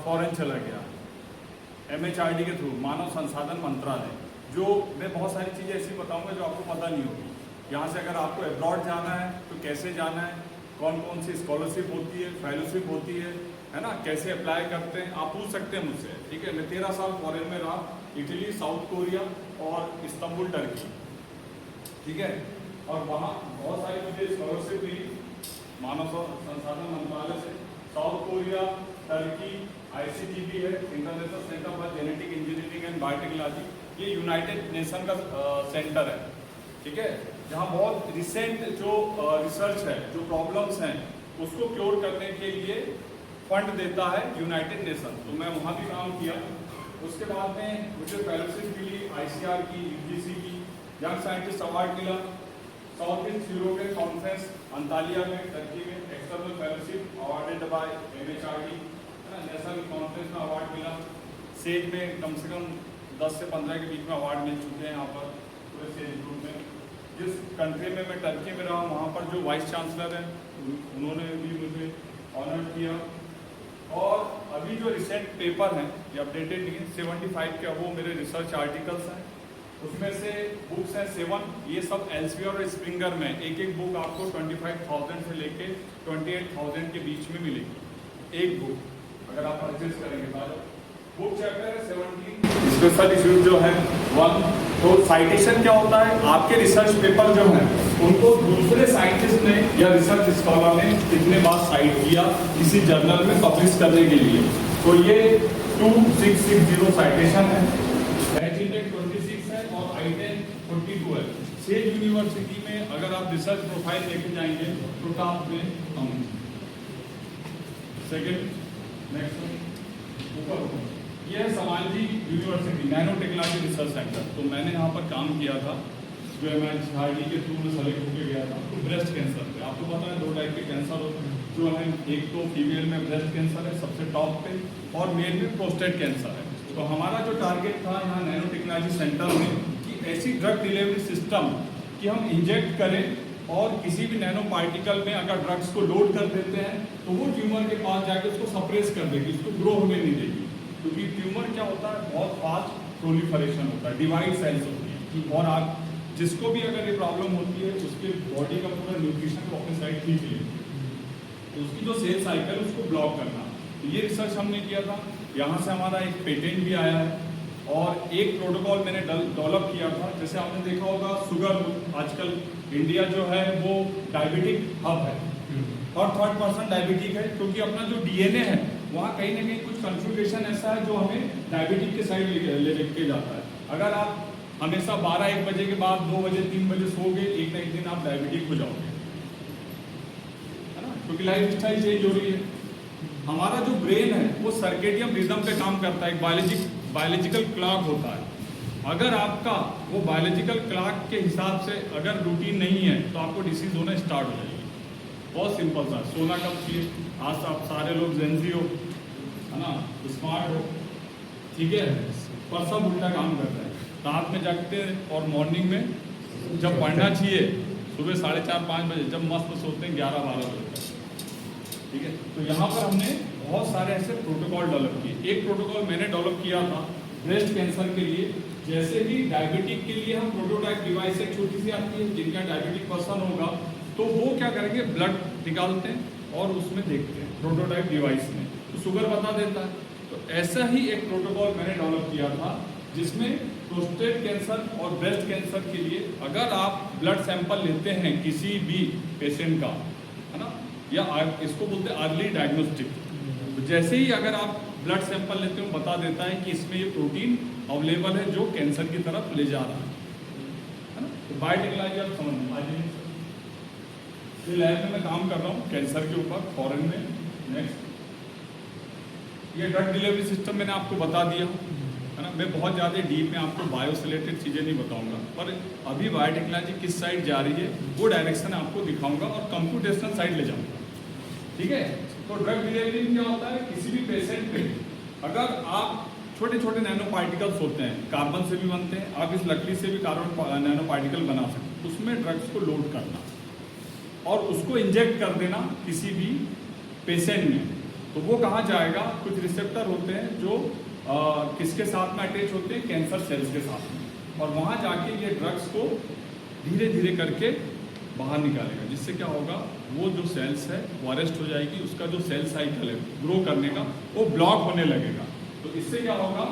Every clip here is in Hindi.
फॉरेन चला गया, MHRD के थ्रू, मानव संसाधन मंत्रालय, जो मैं बहुत सारी चीज़ें ऐसी बताऊंगा जो आपको पता नहीं होगी। यहाँ से अगर आपको अब्रॉड जाना है तो कैसे जाना है, कौन कौन सी स्कॉलरशिप होती है, फेलोशिप होती है ना, कैसे अप्लाई करते हैं, आप पूछ सकते हैं मुझसे। ठीक है, मैं 13 साल फॉरेन में रहा, इटली, साउथ कोरिया और इस्तांबुल, टर्की। ठीक है, और वहाँ बहुत सारी मुझे स्कॉलरशिप मिली मानव संसाधन मंत्रालय से। साउथ कोरिया, टर्की, ICTP है, international centre for genetic engineering and biotechnology, ये यूनाइटेड नेशन का सेंटर है। ठीक है, जहाँ बहुत रिसेंट जो रिसर्च है, जो प्रॉब्लम्स हैं उसको क्योर करने के लिए फंड देता है यूनाइटेड नेशन। तो मैं वहाँ भी काम किया। उसके बाद में मुझे फेलोशिप मिली ICR की, UGC की, यंग साइंटिस्ट अवार्ड मिला, south east European conference Antalya में, टर्की में, external fellowship awarded by MHRD, national conference में अवार्ड मिला। सेज में कम से कम 10 से 15 के बीच में अवार्ड मिल चुके हैं यहाँ पर पूरे सेज ग्रुप में। जिस कंट्री में मैं टर्की में रहा, वहाँ पर जो वाइस चांसलर हैं उन्होंने भी मुझे ऑनर किया। और अभी जो रिसेंट पेपर हैं, ये अपडेटेड नहीं है, 75 के वो मेरे रिसर्च आर्टिकल्स हैं, उसमें से बुक्स हैं 7, ये सब एल्सेवियर और स्प्रिंगर में। एक एक बुक आपको 25,000 से लेके 28,000 के बीच में मिलेगी एक बुक, अगर आप परचेज करेंगे। तो बुक चैप्टर है 17, स्पेशल इश्यूज जो है 1। तो साइटेशन क्या होता है, आपके रिसर्च पेपर जो हैं उनको दूसरे साइंटिस्ट ने या रिसर्च स्कॉलर ने कितने बार साइट किया किसी जर्नल में पब्लिश करने के लिए। तो ये 2660 साइटेशन है, H-Index 26 है और I-10 42 है। सेज यूनिवर्सिटी में अगर आप रिसर्च प्रोफाइल लेके जाएंगे तो टॉप में हम। सेकेंड नेक्स्ट ऊपर ये है समाजी university nano technology research centre. तो मैंने यहाँ पर काम किया था, जो MHRD के थ्रू में सेलेक्ट होकर गया था। तो ब्रेस्ट कैंसर पे आपको पता है 2 टाइप के कैंसर होते हैं जो है, एक तो फीमेल में ब्रेस्ट कैंसर है सबसे टॉप पे, और मेल में प्रोस्टेट कैंसर है। तो हमारा जो टारगेट था यहाँ नैनो टेक्नोलॉजी सेंटर में कि ऐसी ड्रग डिलीवरी सिस्टम कि हम इंजेक्ट करें और किसी भी नैनो पार्टिकल में अगर ड्रग्स को लोड कर देते हैं तो वो ट्यूमर के पास जाकर उसको सप्रेस कर देगी, उसको ग्रो होने नहीं देगी। क्योंकि ट्यूमर क्या होता है, बहुत फास्ट प्रोलिफरेशन होता है, डिवाइड सेल्स होती है, और आप जिसको भी अगर ये प्रॉब्लम होती है उसके बॉडी का पूरा न्यूट्रिशन को अपने साइड खींच लेती है, तो उसकी जो सेल साइकिल उसको ब्लॉक करना। तो ये रिसर्च हमने किया था, यहाँ से हमारा एक पेटेंट भी आया है और एक प्रोटोकॉल मैंने डेवलप किया था। जैसे आपने देखा होगा शुगर, आजकल इंडिया जो है वो डायबिटिक हब है और 3rd पर्सन डायबिटिक है, क्योंकि अपना जो DNA है वहाँ कहीं ना कहीं कुछ कंफ्यूगेशन ऐसा है जो हमें डायबिटिक के साइड ले के जाता है। अगर आप हमेशा 12-1 बजे के बाद 2 बजे 3 बजे सोओगे, एक ना एक दिन आप डायबिटिक हो जाओगे, है ना, क्योंकि लाइफ स्टाइल चेंज हो रही है। हमारा जो ब्रेन है वो सर्केडियम रिदम पे काम करता है, एक बायोलॉजिकल क्लॉक होता है। अगर आपका वो बायोलॉजिकल क्लॉक के हिसाब से अगर रूटीन नहीं है तो आपको डिसीज होना स्टार्ट हो जाएगी। बहुत सिंपल सा, सोना कब चाहिए, आज आप सारे लोग जेंजी हो, है ना, स्मार्ट हो, ठीक है, पर सब उल्टा काम करता है। रात में जागते हैं और मॉर्निंग में जब पढ़ना चाहिए सुबह 4:30-5 बजे, जब मस्त सोते हैं 11-12 बजे तक। ठीक है, तो यहाँ पर हमने बहुत सारे ऐसे प्रोटोकॉल डेवलप किए। एक प्रोटोकॉल मैंने डेवलप किया था ब्रेस्ट कैंसर के लिए। जैसे भी डायबिटिक के लिए हम प्रोटोटाइप डिवाइस एक छोटी सी आती है, जिनका डायबिटिक पर्सन होगा तो वो क्या करेंगे, ब्लड निकालते हैं और उसमें देखते हैं प्रोटोटाइप डिवाइस में, तो शुगर बता देता है। तो ऐसा ही एक प्रोटोकॉल मैंने डेवलप किया था जिसमें प्रोस्टेट कैंसर और ब्रेस्ट कैंसर के लिए अगर आप ब्लड सैंपल लेते हैं किसी भी पेशेंट का, है ना, या इसको बोलते हैं अर्ली डायग्नोस्टिक, तो जैसे ही अगर आप ब्लड सैंपल लेते हो बता देता है कि इसमें ये प्रोटीन अवेलेबल है जो कैंसर की तरफ ले जा रहा है ना। तो बायोटेक्नोलॉजी आप समझ आज ये लैब में मैं काम कर रहा हूँ कैंसर के ऊपर फॉरेन में। नेक्स्ट, ये ड्रग डिलीवरी सिस्टम मैंने आपको बता दिया, है ना। मैं बहुत ज़्यादा डीप में आपको बायो से रिलेटेड चीज़ें नहीं बताऊंगा, पर अभी बायोटेक्नोलॉजी किस साइड जा रही है वो डायरेक्शन आपको दिखाऊंगा और कंप्यूटेशनल साइड ले जाऊंगा, ठीक है। तो ड्रग डिलीवरी में क्या होता है, किसी भी पेशेंट पे अगर आप छोटे छोटे नैनो पार्टिकल्स होते हैं, कार्बन से भी बनते हैं, आप इस लकड़ी से भी कार्बन नैनो पार्टिकल बना सकते हैं, उसमें ड्रग्स को लोड करना और उसको इंजेक्ट कर देना किसी भी पेशेंट में। तो वो कहाँ जाएगा, कुछ रिसेप्टर होते हैं जो किसके साथ में अटैच होते हैं, कैंसर सेल्स के साथ में, और वहाँ जाके ये ड्रग्स को धीरे धीरे करके बाहर निकालेगा, जिससे क्या होगा, वो जो सेल्स है वो अरेस्ट हो जाएगी, उसका जो सेल साइकिल है ग्रो करने का वो ब्लॉक होने लगेगा। तो इससे क्या होगा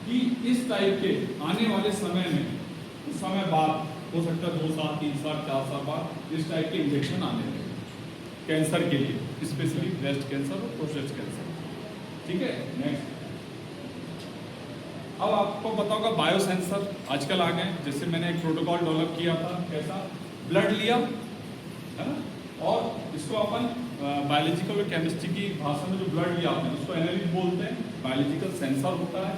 कि इस टाइप के आने वाले समय में, कुछ समय बाद, हो सकता है 2 साल 3 साल 4 साल बाद इस टाइप के इंजेक्शन आने लगे कैंसर के लिए, स्पेशली ब्रेस्ट कैंसर और प्रोस्टेट कैंसर। ठीक है, नेक्स्ट। अब आपको पता होगा बायो सेंसर आजकल आ गए, जैसे मैंने एक प्रोटोकॉल डेवलप किया था, कैसा, ब्लड लिया है ना, और इसको अपन बायोलॉजिकल और केमिस्ट्री की भाषा में जो ब्लड लिया आपने उसको एनालिसिस बोलते हैं, बायोलॉजिकल सेंसर होता है,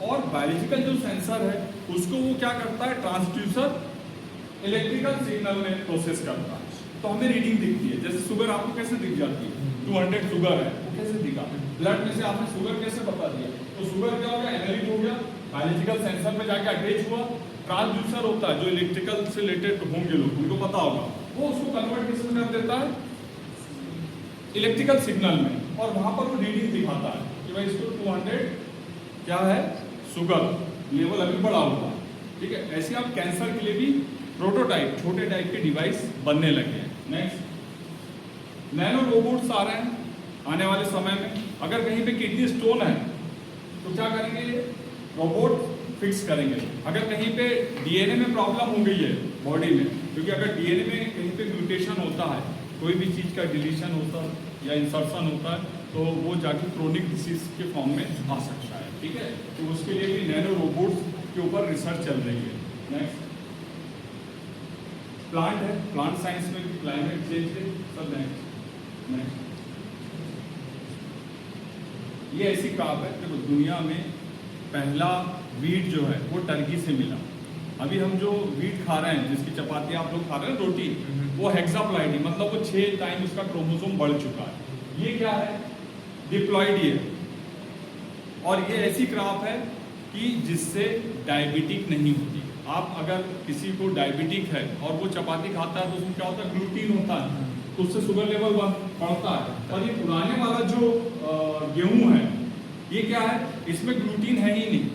और बायोलॉजिकल जो सेंसर है उसको वो क्या करता है, ट्रांसड्यूसर इलेक्ट्रिकल सिग्नल में प्रोसेस करता है, तो हमें रीडिंग दिखती है। जैसे शुगर आपको कैसे दिख जाती है, 200 शुगर है, वो कैसे दिखा, ब्लड में से आपने शुगर कैसे बता दिया, तो शुगर क्या हो गया, एनालिसिस हो गया, बायोलॉजिकल सेंसर पे जाके अटैच हुआ, ट्रांसड्यूसर होता है जो इलेक्ट्रिकल से रिलेटेड होंगे लोग, उनको पता होगा, वो उसको कन्वर्ट किसमें कर देता है, इलेक्ट्रिकल सिग्नल में, और वहां पर वो रीडिंग दिखाता है कि भाई इसको 200 क्या है, शुगर लेवल अभी बढ़ा हुआ। ठीक है, ऐसे आप कैंसर के लिए भी प्रोटोटाइप, छोटे टाइप के डिवाइस बनने लगे हैं। नेक्स्ट, नैनो रोबोट्स आ रहे हैं आने वाले समय में। अगर कहीं पे किडनी स्टोन है तो क्या करेंगे, रोबोट फिक्स करेंगे। अगर कहीं पे डीएनए में प्रॉब्लम हो गई है बॉडी में, क्योंकि अगर डीएनए में कहीं पे म्यूटेशन होता है, कोई भी चीज़ का डिलीशन होता है या इंसर्शन होता है, तो वो जाके क्रोनिक डिसीज के फॉर्म में आ सकता है। ठीक है, तो उसके लिए भी नैनो रोबोट्स के ऊपर रिसर्च चल रही है। नेक्स्ट, प्लांट है, प्लांट साइंस में भी क्लाइमेट चेंज है सब। नेक्स्ट, ये ऐसी क्रॉप है, देखो दुनिया में पहला वीट जो है वो टर्की से मिला। अभी हम जो वीट खा रहे हैं, जिसकी चपाती आप लोग खा रहे हैं, रोटी, वो हेक्साप्लॉइडी, मतलब वो 6 टाइम उसका क्रोमोसोम बढ़ चुका है। ये क्या है, डिप्लॉइडी है, और ये ऐसी क्रॉप है कि जिससे डायबिटिक नहीं होती। आप अगर किसी को डायबिटिक है और वो चपाती खाता है तो उसमें क्या होता है, ग्लूटीन होता है, तो उससे शुगर लेवल बढ़ता है। और ये पुराने वाला जो गेहूं है, ये क्या है, इसमें ग्लूटीन है ही नहीं।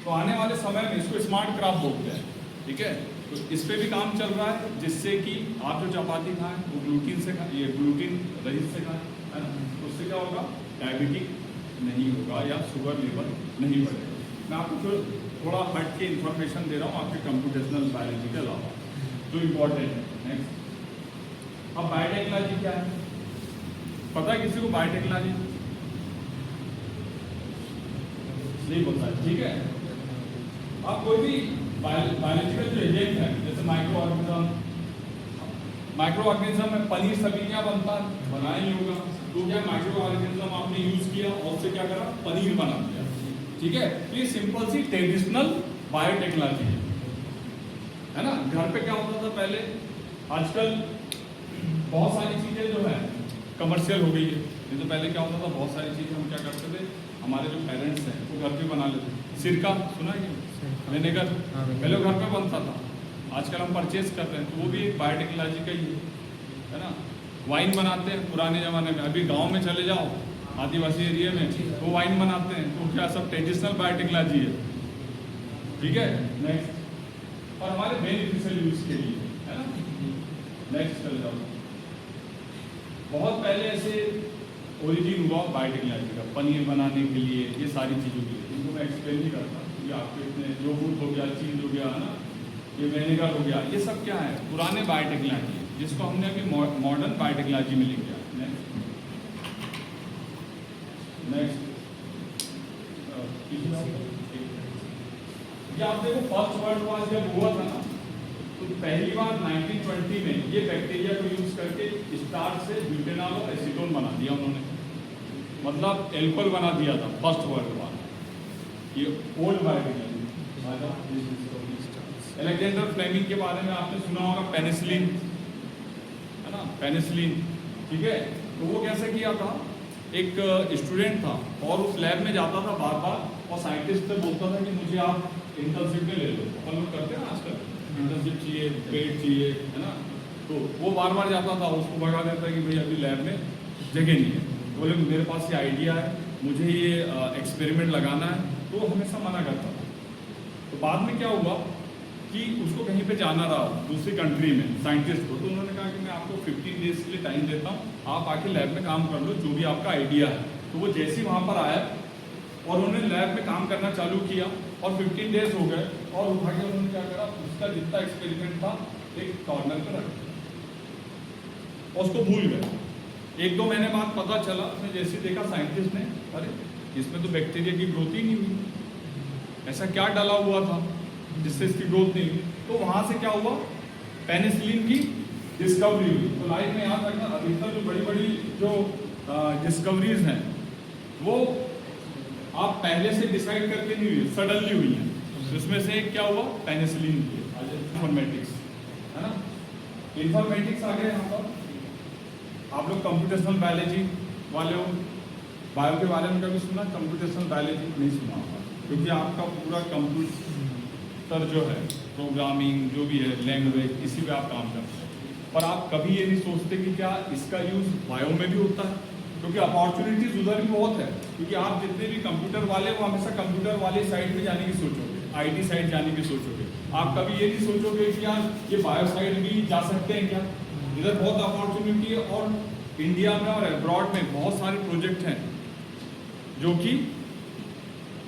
तो आने वाले समय में इसको स्मार्ट क्रॉप बोलते हैं। ठीक है, तो इस पे भी काम चल रहा है, जिससे कि आप जो चपाती खाएं वो ग्लूटीन से खाएं, ये ग्लूटीन रहित से खाएं, है ना, तो उससे क्या होगा, डायबिटिक नहीं होगा या शुगर लेवल नहीं बढ़ेगा। मैं आपको थोड़ा हट के इन्फॉर्मेशन दे रहा हूँ आपके कंप्यूटेशनल बायोलॉजी के अलावा, जो इम्पोर्टेंट है। नेक्स्ट, अब बायोटेक्नोलॉजी क्या है, पता है किसी को बायोटेक्नोलॉजी? नहीं पता है। ठीक है, आप कोई भी बायोलॉजिकल जो एजेंट है, जैसे माइक्रो ऑर्गेनिज्म में पनीर सभी क्या बनता है, बनाया ही होगा, तो क्या माइक्रो ऑर्गेनिज्म आपने यूज किया और उससे क्या करा, पनीर बना दिया। ठीक है, तो ये सिंपल सी ट्रेडिशनल बायोटेक्नोलॉजी है ना। घर पे क्या होता था पहले, आजकल बहुत सारी चीजें जो है कमर्शियल हो गई है। नहीं तो पहले क्या होता था, बहुत सारी चीजें हम क्या करते थे, हमारे जो पेरेंट्स हैं वो घर पे बना लेते। सिरका सुना है, विनेगर पहले घर पे बनता था, आजकल हम परचेज कर रहे हैं, तो वो भी एक बायोटेक्नोलॉजी का ही है ना। वाइन बनाते हैं पुराने ज़माने में, अभी गांव में चले जाओ आदिवासी एरिया में, तो वाइन बनाते हैं, तो क्या सब ट्रेडिशनल बायोटेक्नोलॉजी है। ठीक है, नेक्स्ट, और हमारे बेनिफिशियल यूज के लिए है ना। नेक्स्ट चले जाओ, बहुत पहले ऐसे ओरिजिन हुआ बायोटेक्नोलॉजी का, पनीर बनाने के लिए, ये सारी चीज़ों के लिए, इनको मैं एक्सप्लेन नहीं करता क्योंकि आपके इतने योगर्ट हो गया, चीज़ हो गया है ना, ये विनेगर हो गया, ये सब क्या है, पुराने बायोटेक्नोलॉजी, जिसको हमने अभी मॉडर्न बायोटेक्नोलॉजी में लिख दिया। नेक्स्ट, ये आप देखो फर्स्ट वर्ल्ड वॉर जब हुआ था ना, तो पहली बार 1920 में ये बैक्टीरिया को यूज करके स्टार्च से ब्यूटेनॉल और एसीटोन बना दिया उन्होंने, मतलब एल्कोहल बना दिया था फर्स्ट वर्ल्ड वॉर। ये ओल्ड बायोटेक्नोलॉजी। अलेक्जेंडर फ्लेमिंग के बारे में आपने सुना होगा, पेनिसिलिन है ना, पेनिसिलिन। ठीक है, तो वो कैसे किया था, एक स्टूडेंट था और उस लैब में जाता था बार बार, और साइंटिस्ट से बोलता था कि मुझे आप इंटर्नशिप में ले लो, अपन लोग करते हैं ना आजकल, इंटर्नशिप चाहिए, पेड चाहिए, है ना, तो वो बार बार जाता था, उसको भगा देता कि भाई अभी लैब में जगह नहीं है। तो बोले मेरे पास ये आइडिया है, मुझे ये एक्सपेरिमेंट लगाना है, तो वो हमेशा मना करता था। तो बाद में क्या हुआ कि उसको कहीं पे जाना रहा दूसरी कंट्री में साइंटिस्ट को, तो उन्होंने कहा कि मैं आपको 15 डेज के लिए टाइम देता हूँ, आप आके लैब में काम कर लो, जो भी आपका आइडिया है। तो वो जैसे ही वहाँ पर आया और उन्होंने लैब में काम करना चालू किया और 15 डेज हो गए, और उठा के उन्होंने क्या करा, उसका जितना एक्सपेरिमेंट था एक कॉर्नर पर रख दिया और उसको भूल गए। 1-2 महीने बाद पता चला, उसने जैसे देखा साइंटिस्ट ने, अरे इसमें तो बैक्टीरिया की ग्रोथ ही नहीं हुई, ऐसा क्या डाला हुआ था जिससे इसकी ग्रोथ नहीं हुई। तो वहाँ से क्या हुआ, पेनिसिलिन की डिस्कवरी हुई। तो लाइफ में याद रखना, अधिकतर जो बड़ी बड़ी जो डिस्कवरीज हैं वो आप पहले से डिसाइड करके नहीं हुई, सडनली हुई हैं। तो इसमें से एक क्या हुआ, पेनिसिलिन की इन्फॉर्मेटिक्स, है ना। इन्फॉर्मेटिक्स आ गए यहाँ पर। आप लोग कंप्यूटेशनल बायोलॉजी वाले हो, बायो के बारे में कभी सुना? कंप्यूटेशनल बायोलॉजी नहीं सुना होगा, क्योंकि आपका पूरा कंप्यूटर जो है, प्रोग्रामिंग जो भी है, लैंग्वेज, इसी पे आप काम करते हैं। पर आप कभी ये नहीं सोचते कि क्या इसका यूज़ बायो में भी होता है, क्योंकि अपॉर्चुनिटीज उधर भी बहुत है। क्योंकि आप जितने भी कंप्यूटर वाले वो हमेशा कंप्यूटर वाले साइड में जाने की सोचोगे, IT साइड जाने की सोचोगे। आप कभी ये नहीं सोचोगे कि यार ये बायो साइड भी जा सकते हैं क्या, इधर बहुत अपॉर्चुनिटी है। और इंडिया में और अब्रॉड में बहुत सारे प्रोजेक्ट हैं जो कि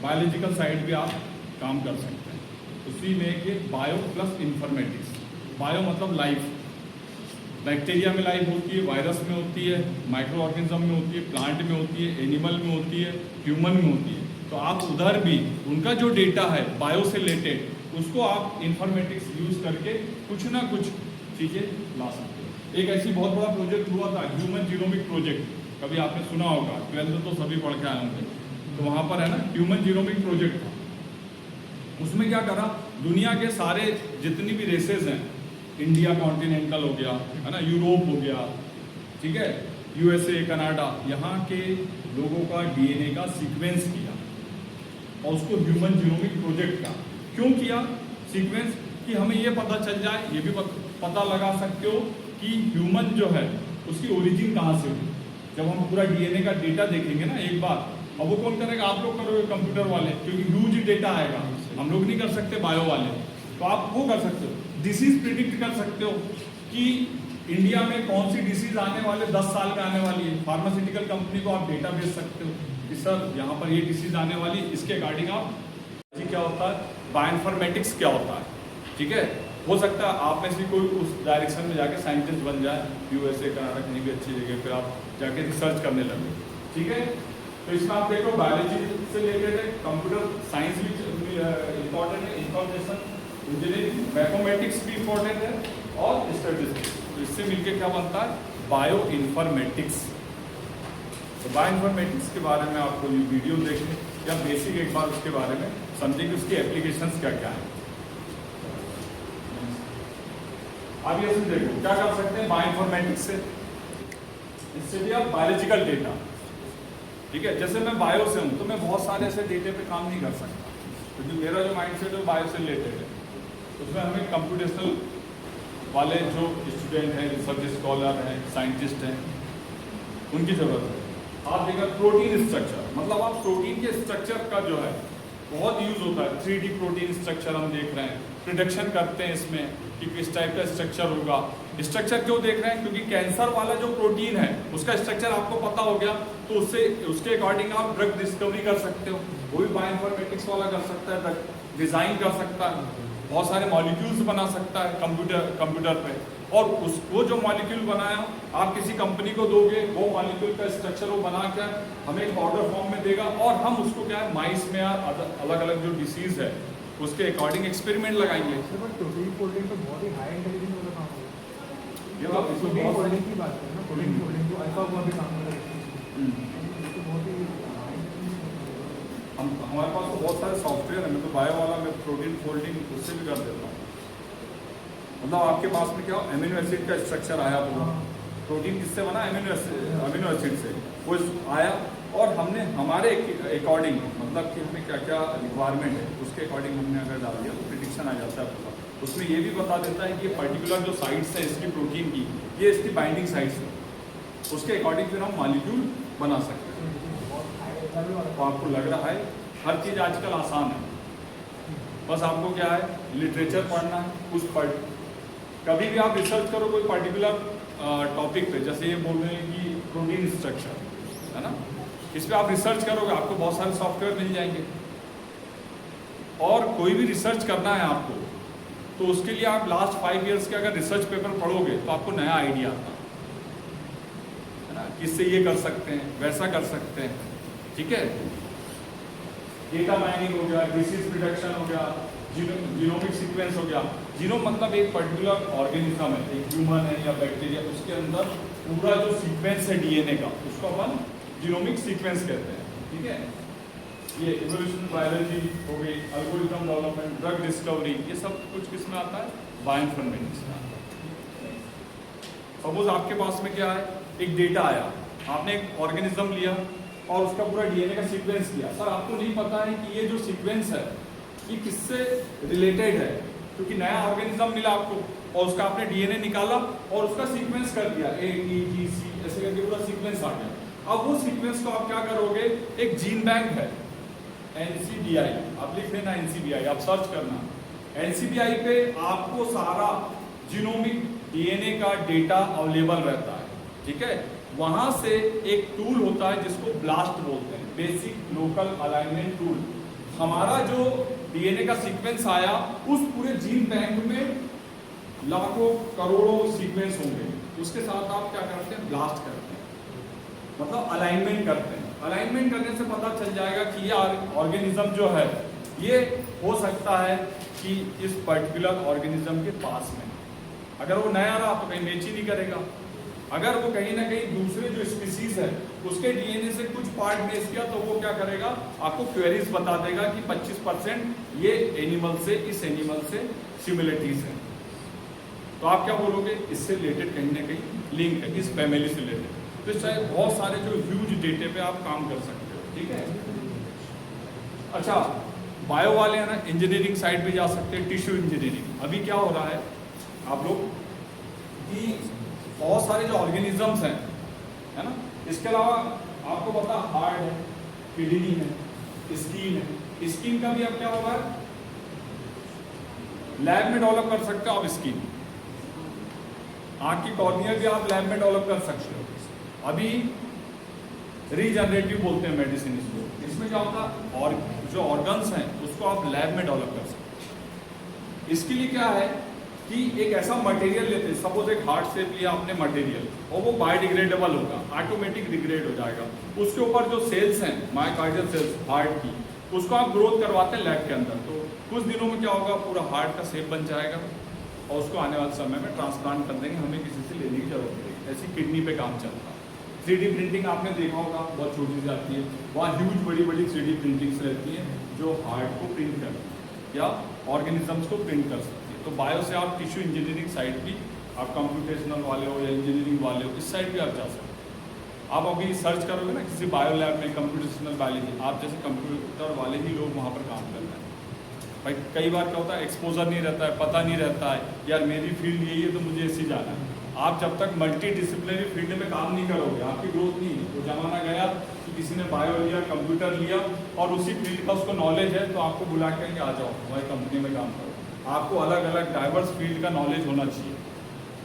बायोलॉजिकल साइड भी आप काम कर सकते हैं। उसी में ये बायो प्लस इंफॉर्मेटिक्स। बायो मतलब लाइफ, बैक्टीरिया में लाइफ होती है, वायरस में होती है, माइक्रो ऑर्गेनिज्म में होती है, प्लांट में होती है, एनिमल में होती है, ह्यूमन में होती है। तो आप उधर भी उनका जो डेटा है बायो से रिलेटेड, उसको आप इंफॉर्मेटिक्स यूज करके कुछ ना कुछ चीज़ें ला सकते हैं। एक ऐसी बहुत बड़ा प्रोजेक्ट हुआ था, ह्यूमन जीनोमिक प्रोजेक्ट, कभी आपने सुना होगा, 12th तो सभी पढ़ के आए होंगे। तो वहाँ पर है ना, ह्यूमन जीनोमिक प्रोजेक्ट था। उसमें क्या करा, दुनिया के सारे जितनी भी रेसेस हैं, इंडिया कॉन्टिनेंटल हो गया, है ना, यूरोप हो गया, ठीक है, USA, कनाडा, यहाँ के लोगों का DNA का सीक्वेंस किया और उसको ह्यूमन जीनोमिक प्रोजेक्ट का क्यों किया सीक्वेंस, कि हमें ये पता चल जाए, ये भी पता लगा सकते हो कि ह्यूमन जो है उसकी ओरिजिन कहाँ से हुई। जब हम पूरा DNA का डेटा देखेंगे ना एक बार, अब वो कौन करेगा, आप लोग करोगे कंप्यूटर वाले, क्योंकि ह्यूज डेटा आएगा, हम लोग नहीं कर सकते बायो वाले। तो आप वो कर सकते हो, डिसीज प्रिडिक्ट कर सकते हो कि इंडिया में कौन सी डिसीज आने वाले 10 साल में आने वाली है। फार्मास्यूटिकल कंपनी को आप डेटा भेज सकते हो कि सर यहाँ पर ये डिसीज आने वाली, इसके अकॉर्डिंग आप क्या होता है, बायोइन्फॉर्मेटिक्स क्या होता है, ठीक है। हो सकता है आप में से कोई उस डायरेक्शन में जाके साइंटिस्ट बन जाए, USA, कनाडा, कहीं भी अच्छी जगह पे आप जाके रिसर्च करने लगे, ठीक है। तो इसमें आप देखो बायोलॉजी से रिलेटेड है, कंप्यूटर साइंस भी इम्पॉर्टेंट है, इंफॉर्मेशन इंजीनियरिंग, मैथमेटिक्स भी इम्पॉर्टेंट है, और स्टैटिस्टिक्स। तो इससे मिलकर क्या बनता है, बायो इन्फॉर्मेटिक्स। तो बायो इन्फॉर्मेटिक्स के बारे में आपको ये वीडियो देखें या बेसिक एक बार उसके बारे में समझें कि उसकी एप्लीकेशंस क्या क्या है। अब ये देखो क्या कर सकते हैं बायो इन्फॉर्मेटिक्स से, इससे भी आप बायोलॉजिकल डेटा, ठीक है। जैसे मैं बायो से हूँ तो मैं बहुत सारे ऐसे डेटे पे काम नहीं कर सकता, क्योंकि मेरा जो माइंडसेट है बायो से रिलेटेड है। उसमें हमें कंप्यूटेशनल वाले जो स्टूडेंट हैं, रिसर्च स्कॉलर हैं, साइंटिस्ट हैं, उनकी ज़रूरत है। आप देखा प्रोटीन स्ट्रक्चर, मतलब आप प्रोटीन के स्ट्रक्चर का जो है बहुत यूज़ होता है। 3D प्रोटीन स्ट्रक्चर हम देख रहे हैं, प्रिडिक्शन करते हैं इसमें कि किस टाइप का स्ट्रक्चर होगा। स्ट्रक्चर क्यों देख रहे हैं, क्योंकि कैंसर वाला जो प्रोटीन है उसका स्ट्रक्चर आपको पता हो गया, तो उससे उसके अकॉर्डिंग आप ड्रग डिस्कवरी कर सकते हो। वो भी बायोइन्फॉर्मेटिक्स वाला कर सकता है, ड्रग डिज़ाइन कर सकता है, बहुत सारे मॉलिक्यूल्स बना सकता है कंप्यूटर पे। और वो जो मॉलिक्यूल बनाया आप किसी कंपनी को दोगे, वो मॉलिक्यूल का स्ट्रक्चर वो बना कर हमें एक पाउडर फॉर्म में देगा, और हम उसको क्या है माइस में या अलग अलग जो डिसीज है उसके अकॉर्डिंग एक्सपेरिमेंट लगाएंगे। प्रोटीन फोल्डिंग तो बहुत ही हाई इंटेलिजेंस वाला काम होगा। ये आप प्रोटीन फोल्डिंग की बात करें ना, प्रोटीन फोल्डिंग जो अल्फा हुआ भी काम होता है, तो बहुत ही हमारे पास तो बहुत सारे सॉफ्टवेयर है। मैं तो बायो वाला मैं प्रोटीन फोल्डिंग उससे भी कर देता हूँ। मतलब आपके पास में क्या अमीनो एसिड का स्ट्रक्चर आया, पूरा प्रोटीन किससे बना, अमीनो एसिड से वो आया, और हमने हमारे अकॉर्डिंग मतलब कि हमें क्या क्या रिक्वायरमेंट है उसके अकॉर्डिंग हमने अगर डाल दिया तो प्रिडिक्शन आ जाता है पूरा। उसमें ये भी बता देता है कि पर्टिकुलर जो साइट्स है इसकी प्रोटीन की, ये इसकी बाइंडिंग साइट्स है, उसके अकॉर्डिंग फिर हम मॉलिक्यूल बना सकते हैं। तो आपको लग रहा है हर चीज़ आजकल आसान है, बस आपको क्या है लिटरेचर पढ़ना है, उस पर कभी भी आप रिसर्च करो कोई पर्टिकुलर टॉपिक पे, जैसे ये बोल रहे हैं कि प्रोटीन स्ट्रक्चर है ना, इस पर आप रिसर्च करोगे आपको बहुत सारे सॉफ्टवेयर मिल जाएंगे। और कोई भी रिसर्च करना है आपको तो उसके लिए आप लास्ट 5 इयर्स के अगर रिसर्च पेपर पढ़ोगे तो आपको नया आइडिया आता है ना, किससे ये कर सकते हैं वैसा कर सकते हैं, ठीक है। डेटा माइनिंग हो गया, डिसीज प्रिडिक्शन हो गया, जीनोमिक सीक्वेंस हो गया। जीनोम मतलब एक पर्टिकुलर ऑर्गेनिज्म है, एक ह्यूमन है या बैक्टीरिया, उसके अंदर पूरा जो सीक्वेंस है डीएनए का उसको अपन जीनोमिक सीक्वेंस कहते हैं, ठीक है। ये इवोल्यूशन बायोलॉजी हो गई, एल्गोरिथम डेवलपमेंट, ड्रग डिस्कवरी, ये सब कुछ किस में आता है, बायोइन्फॉर्मेटिक्स में आता है। सपोज आपके पास में क्या है, एक डेटा आया, आपने एक ऑर्गेनिज्म लिया और उसका पूरा डीएनए का सीक्वेंस लिया। सर आपको नहीं पता है कि ये जो सीक्वेंस है ये किससे रिलेटेड है, क्योंकि नया ऑर्गेनिज्म मिला आपको और उसका आपने डीएनए निकाला और उसका सीक्वेंस कर दिया, ATGC ऐसे करके पूरा सीक्वेंस आ गया। अब वो सीक्वेंस को आप क्या करोगे, एक जीन बैंक है NCBI, आप लिख लेना NCBI, आप सर्च करना NCBI पे आपको सारा जीनोमिक डीएनए का डेटा अवेलेबल रहता है, ठीक है। वहां से एक टूल होता है जिसको ब्लास्ट बोलते हैं, बेसिक लोकल अलाइनमेंट टूल। हमारा जो डीएनए का सीक्वेंस आया उस पूरे जीन बैंक में लाखों करोड़ों सीक्वेंस होंगे, उसके साथ आप क्या करते हैं, ब्लास्ट करते हैं, मतलब अलाइनमेंट करते हैं। अलाइनमेंट करने से पता चल जाएगा कि ये ऑर्गेनिज्म जो है ये हो सकता है कि इस पर्टिकुलर ऑर्गेनिज्म के पास में, अगर वो नया रहा तो कहीं मैच ही नहीं करेगा। अगर वो कहीं ना कहीं दूसरे जो स्पीसीज है उसके डीएनए से कुछ पार्ट बेस किया तो वो क्या करेगा, आपको क्वेरीज बता देगा कि 25% ये एनिमल से, इस एनिमल से सिमिलरिटीज है। तो आप क्या बोलोगे, इससे रिलेटेड कहीं ना कहीं लिंक है, इस फैमिली से रिलेटेड। तो इस तरह बहुत सारे जो ह्यूज डेटे पे आप काम कर सकते हो, ठीक है। अच्छा, बायो वाले हैं ना, इंजीनियरिंग साइड पे जा सकते हैं, टिश्यू इंजीनियरिंग। अभी क्या हो रहा है आप लोग कि बहुत सारे जो ऑर्गेनिजम्स हैं, है ना, इसके अलावा आपको पता हार्ट है, किडनी है, स्किन है। स्किन का भी अब क्या होगा, लैब में डेवलप कर सकते हो आप स्किन। आंख की कॉर्निया भी आप लैब में डेवलप कर सकते हो। अभी रीजनरेटिव बोलते हैं मेडिसिन इसको। इसमें क्या होता है, और जो ऑर्गन्स हैं उसको आप लैब में डेवलप कर सकते हैं। इसके लिए क्या है कि एक ऐसा मटेरियल लेते हैं, सपोज एक हार्ट शेप लिया आपने मटेरियल और वो बायोडिग्रेडेबल होगा, ऑटोमेटिक डिग्रेड हो जाएगा। उसके ऊपर जो सेल्स हैं मायोकार्डियल सेल्स हार्ट की, उसको आप ग्रोथ करवाते हैं लैब के अंदर। तो कुछ दिनों में क्या होगा, पूरा हार्ट का शेप बन जाएगा और उसको आने वाले समय में ट्रांसप्लांट कर देंगे, हमें किसी से लेने की जरूरत नहीं। ऐसी किडनी पे काम चलता है। 3D प्रिंटिंग आपने देखा होगा, बहुत छोटी सी आती है, वहाँ ह्यूज बड़ी बड़ी 3D प्रिंटिंग्स रहती हैं जो हार्ट को प्रिंट करती है या ऑर्गेनिजम्स को प्रिंट कर सकती है। तो बायो से आप टिश्यू इंजीनियरिंग साइड भी, आप कंप्यूटेशनल वाले हो या इंजीनियरिंग वाले हो, इस साइड भी आप जा सकते हो। आप अभी सर्च करोगे ना किसी बायो लैब में कंप्यूटेशनल बायोलॉजी, आप जैसे कंप्यूटर वाले ही लोग वहाँ पर काम कर रहे हैं। भाई कई बार क्या होता है, एक्सपोजर नहीं रहता है, पता नहीं रहता है, यार मेरी फील्ड यही है तो मुझे ऐसे जाना है। आप जब तक मल्टी डिसिप्लिनरी फील्ड में काम नहीं करोगे आपकी ग्रोथ नहीं है। वो जमाना गया कि किसी ने बायो लिया, कंप्यूटर लिया और उसी फील्ड का उसको नॉलेज है तो आपको बुला के आ जाओ हमारी कंपनी में काम करो। आपको अलग अलग डाइवर्स फील्ड का नॉलेज होना चाहिए,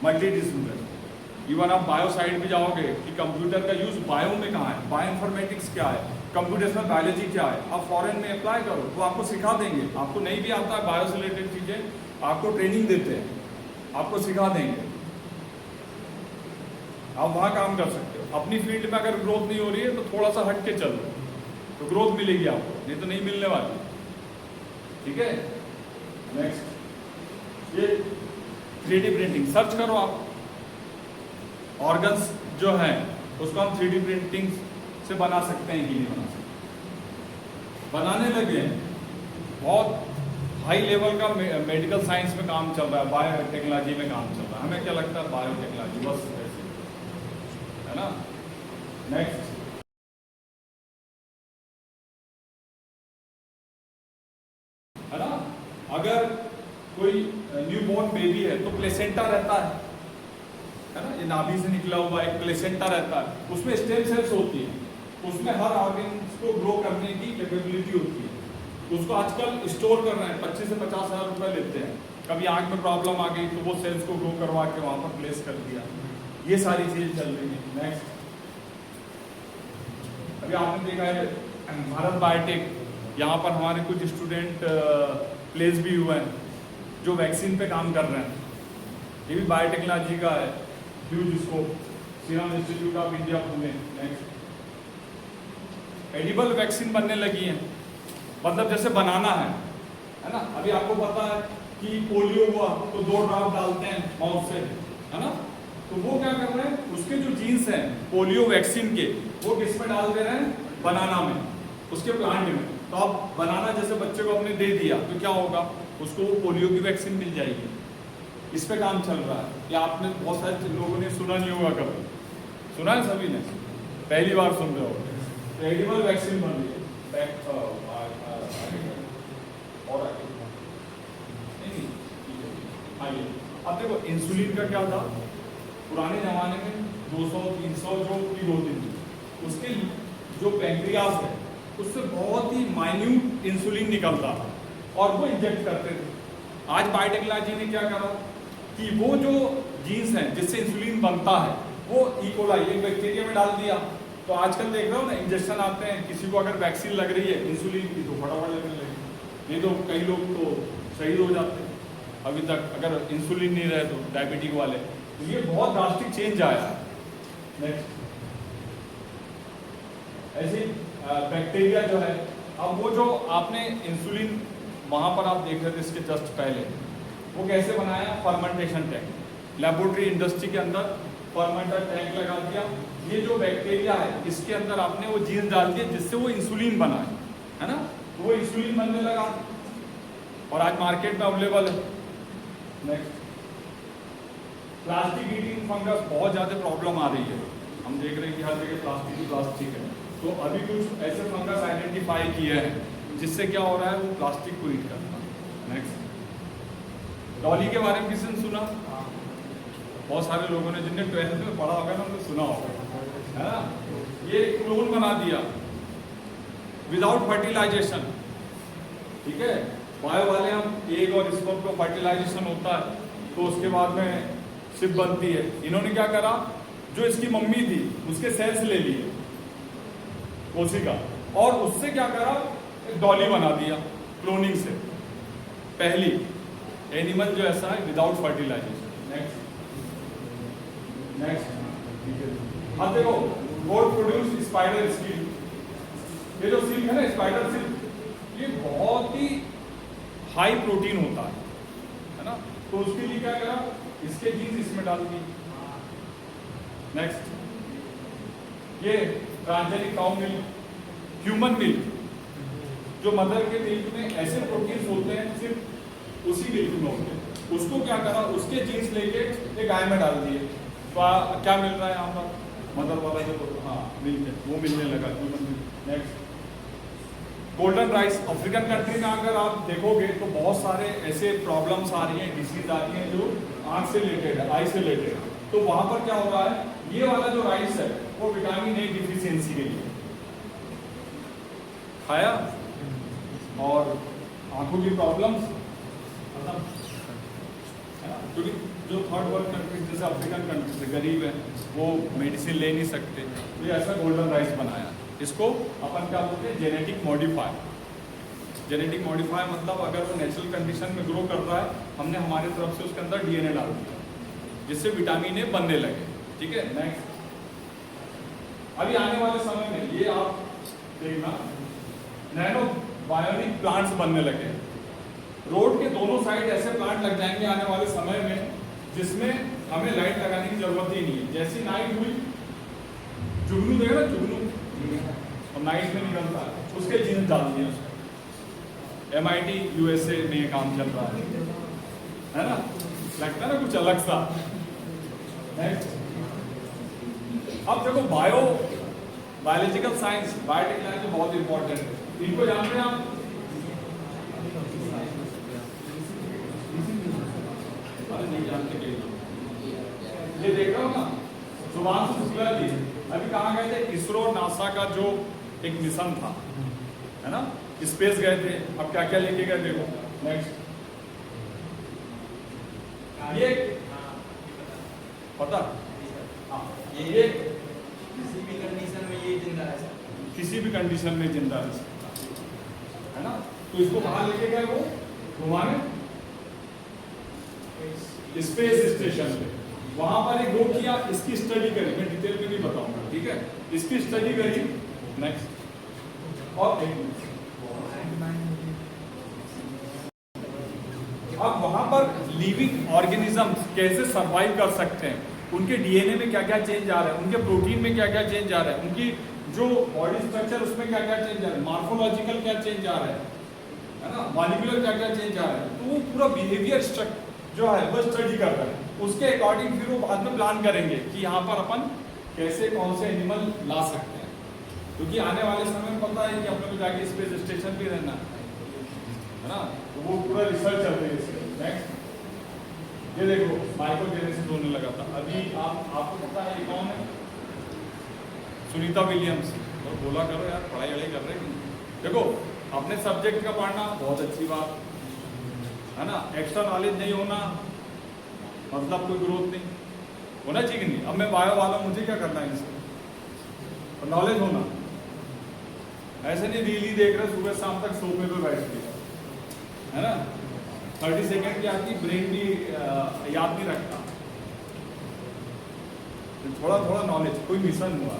मल्टी डिसिप्लिनरी। इवन आप बायो साइड भी जाओगे कि कंप्यूटर का यूज बायो में कहाँ है, बायो इन्फॉर्मेटिक्स क्या है, कंप्यूटेशनल बायोलॉजी क्या है, आप फॉरेन में अप्लाई करो तो आपको सिखा देंगे। आपको नहीं भी आता है बायो से रिलेटेड चीज़ें, आपको ट्रेनिंग देते हैं, आपको सिखा देंगे, आप वहाँ काम कर सकते हो। अपनी फील्ड में अगर ग्रोथ नहीं हो रही है तो थोड़ा सा हट के चलो तो ग्रोथ मिलेगी आपको, नहीं तो नहीं मिलने वाली, ठीक है। नेक्स्ट, ये 3D प्रिंटिंग सर्च करो आप, ऑर्गन्स जो है उसको हम 3D प्रिंटिंग से बना सकते हैं कि नहीं बना सकते, बनाने लगे हैं। बहुत हाई लेवल का मेडिकल साइंस में काम चल रहा है, बायोटेक्नोलॉजी में काम चल रहा है। हमें क्या लगता है, बायोटेक्नोलॉजी बस ऐसे है ना। नेक्स्ट, है ना, अगर कोई न्यूबॉर्न बेबी है तो प्लेसेंटा रहता है है ना, ये नाभि से निकला हुआ एक प्लेसेंटा रहता है, उसमें स्टेम सेल्स होती है, उसमें हर ऑर्गन्स को ग्रो करने की कैपेबिलिटी होती है। उसको आजकल स्टोर कर रहे हैं, 25 से 50 हज़ार रुपये लेते हैं। कभी आँख में प्रॉब्लम आ गई तो वो सेल्स को ग्रो करवा के वहाँ पर प्लेस कर दिया। ये सारी चीज़ें चल रही हैं। नेक्स्ट, अभी आपने देखा है भारत बायोटेक, यहाँ पर हमारे कुछ स्टूडेंट प्लेस भी हुए हैं जो वैक्सीन पे काम कर रहे हैं। ये भी बायोटेक्नोलॉजी का है, huge scope, serum institute of India Pune. Next, edible vaccine बनने लगी है, मतलब जैसे बनाना है ना। अभी आपको पता है कि पोलियो हुआ तो 2 ड्रॉप डालते हैं माउथ से, है ना। तो वो क्या कर रहे हैं, उसके जो जीन्स हैं पोलियो वैक्सीन के, वो किस में डाल दे रहे हैं, बनाना में, उसके प्लांट में। तो अब बनाना जैसे बच्चे को अपने दे दिया तो क्या होगा, उसको वो पोलियो की वैक्सीन मिल जाएगी। इस पे काम चल रहा है। या आपने बहुत सारे लोगों ने सुना नहीं होगा, कभी सुना है, सभी ने पहली बार सुन रहे हो। तो एडिबल वैक्सीन बन रही है। और आगे अब देखो, इंसुलिन का क्या था, पुराने जमाने में 200-300 जो किलो होती थी, उसके जो पैंक्रियाज है उससे बहुत ही माइन्यूट इंसुलिन निकलता था और वो इंजेक्ट करते थे। आज बायोटेक्नोलॉजी ने क्या करा कि वो जो जीन्स हैं जिससे इंसुलिन बनता है वो इकोलाई, एक बैक्टीरिया में डाल दिया। तो आजकल देख रहे हो ना, इंजेक्शन आते हैं, किसी को अगर वैक्सीन लग रही है इंसुलिन की तो फटाफट लगने लगे, नहीं तो कई लोग तो शहीद हो जाते हैं अभी तक अगर इंसुलिन नहीं रहे तो, डायबिटिक वाले। तो ये बहुत ड्रास्टिक चेंज आया है। नेक्स्ट, ऐसे बैक्टीरिया जो है, अब वो जो आपने इंसुलिन वहाँ पर आप देख रहे थे इसके जस्ट पहले, वो कैसे बनाया, फर्मेंटेशन टैंक, लेबोरेटरी इंडस्ट्री के अंदर फर्मेंटर टैंक लगा दिया। ये जो बैक्टीरिया है इसके अंदर आपने वो जीन्स डाल दिए जिससे वो इंसुलिन बना है ना। तो वो इंसुलिन बनने लगा और आज मार्केट में अवेलेबल है। नेक्स्ट, प्लास्टिक ईटिंग फंगस, बहुत ज़्यादा प्रॉब्लम आ रही है। हम देख रहे हैं कि हर जगह प्लास्टिक है। तो अभी कुछ ऐसे फंगस आइडेंटिफाई किए हैं जिससे क्या हो रहा है, वो प्लास्टिक को ईट करता है। नेक्स्ट, डॉली के बारे में किसी ने सुना, बहुत सारे लोगों ने जिनने 12th में पढ़ा होगा ना उन्होंने सुना होगा, है ना। ये क्लोन बना दिया विदाउट फर्टिलाइजेशन, ठीक है। बायो वाले हम एग और स्पर्म को फर्टिलाइजेशन होता है तो उसके बाद में शिप बनती है। इन्होंने क्या करा, जो इसकी मम्मी थी उसके सेल्स ले लिए कोशिका, और उससे क्या करा, एक डॉली बना दिया क्लोनिंग से, पहली एनिमल जो ऐसा है विदाउट फर्टिलाइजेशन। नेक्स्ट, अब देखो, गोड प्रोड्यूस स्पाइडर सिल्क। ये जो सिल्क है ना, स्पाइडर सिल्क, ये बहुत ही हाई प्रोटीन होता है ना। तो उसके लिए क्या करा, इसके जीन्स इसमें डाल दिए। नेक्स्ट, ये transgenic cow milk, human milk, जो मदर के मिल्क में ऐसे प्रोटीन्स होते हैं सिर्फ उसी मिल्क में होते हैं, उसको क्या करा, उसके जीन्स लेके ये गाय में डाल दिए। तो क्या मिल रहा है यहाँ पर, मदर वाला जो मिल्क है वो मिलने लगा, human milk. Next, golden rice, African country में अगर आप देखोगे तो बहुत सारे ऐसे प्रॉब्लम्स आ रही हैं, डिसीज आ रही हैं जो आँख से रिलेटेड है, आई से रिलेटेड है। तो वहाँ पर क्या हो रहा है, ये वाला जो राइस है वो विटामिन ए डिफिशियंसी के लिए खाया और आंखों की प्रॉब्लम्स खत्म, क्योंकि जो थर्ड वर्ल्ड कंट्रीज जैसे अफ्रीकन कंट्रीज गरीब है वो मेडिसिन ले नहीं सकते, तो ये ऐसा गोल्डन राइस बनाया। इसको अपन क्या बोलते हैं, जेनेटिक मॉडिफाई। जेनेटिक मॉडिफाई मतलब अगर वो नेचुरल कंडीशन में ग्रो कर रहा है, हमने हमारी तरफ से उसके अंदर डीएनए डाल दिया जिससे विटामिन ए बनने लगे, ठीक है। नेक्स्ट, अभी आने वाले समय में ये आप देखना, नैनो बायोनिक प्लांट्स बनने लगे। रोड के दोनों साइड ऐसे प्लांट लग जाएंगे आने वाले समय में जिसमें हमें लाइट लगाने की जरूरत ही नहीं है। जैसी नाइट हुई, जुगनू देगा ना, जुगनू और नाइट में निकलता है, उसके जीन्स डाल दिए उसमें। MIT USA में ये काम चल रहा है ना, लगता है ना कुछ अलग सा। अब देखो, बायोलॉजिकल साइंस, बायोटेक्नोलॉजी बहुत इंपॉर्टेंट है। इनको जानते हैं आप, नहीं जानते। ये देख रहा हूँ ना, शुभांशु शुक्ला जी अभी कहाँ गए थे? इसरो नासा का जो एक मिशन था, है ना, स्पेस गए थे। अब क्या क्या लेके गए देखो। नेक्स्ट ये पता, हाँ ये किसी भी कंडीशन में ये जिंदा रह सकता है। किसी भी कंडीशन में जिंदा रह सकता है ना। तो इसको कहाँ लेके गए वो? घुमाने स्पेस स्टेशन पे। वहां पर एक ग्रुप किया, इसकी स्टडी करी, मैं डिटेल में नहीं बताऊंगा, ठीक है। इसकी स्टडी करी। नेक्स्ट और एक अब वहां पर लिविंग ऑर्गेनिजम्स कैसे सरवाइव कर सकते हैं, उनके डीएनए में क्या क्या चेंज आ रहा है, उनके प्रोटीन में क्या क्या चेंज आ रहा है, उनकी जो बॉडी स्ट्रक्चर उसमें क्या क्या चेंज आ रहा है, मॉर्फोलॉजिकल क्या चेंज आ रहा है ना, मॉलिक्यूलर क्या क्या चेंज आ रहा है, तो वो पूरा बिहेवियर स्ट्रक्चर जो है वो स्टडी कर रहे हैं। उसके अकॉर्डिंग फिर वो बाद में प्लान करेंगे कि यहाँ पर अपन कैसे कौन से एनिमल ला सकते हैं, क्योंकि आने वाले समय में पता है कि अपने को जाके स्पेस स्टेशन भी रहना है ना, तो वो पूरा रिसर्च चल रही है इसके। नेक्स्ट ये देखो माइक्रोजेनेसिस होने लगा था अभी। आपको पता है ये कौन है? सुनीता विलियम्स। तो बोला करो यार, पढ़ाई वढ़ाई कर रहे हैं। देखो अपने सब्जेक्ट का पढ़ना बहुत अच्छी बात है ना, एक्स्ट्रा नॉलेज नहीं होना मतलब कोई ग्रोथ नहीं होना चाहिए नहीं। अब मैं बायो वाला, मुझे क्या करना है इससे? नॉलेज होना, ऐसे नहीं रील ही देख रहे सुबह शाम तक सोफे पे बैठ के, है ना, 30 सेकेंड की आपकी ब्रेन भी याद नहीं रखता। तो थोड़ा थोड़ा नॉलेज, कोई मिशन हुआ